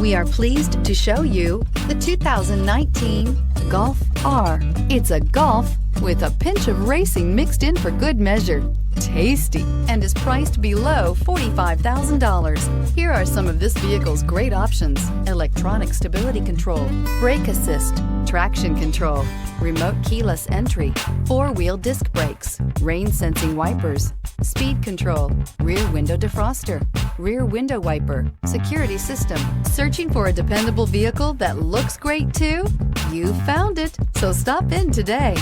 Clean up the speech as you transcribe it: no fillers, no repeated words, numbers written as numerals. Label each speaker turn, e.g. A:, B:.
A: We are pleased to show you the 2019 Golf R. It's a Golf with a pinch of racing mixed in for good measure. Tasty, and is priced below $45,000. Here are some of this vehicle's great options: electronic stability control, brake assist, traction control, remote keyless entry, four-wheel disc brakes, rain sensing wipers, speed control, rear window defroster, rear window wiper, security system. Searching for a dependable vehicle that looks great too? You found it, so stop in today.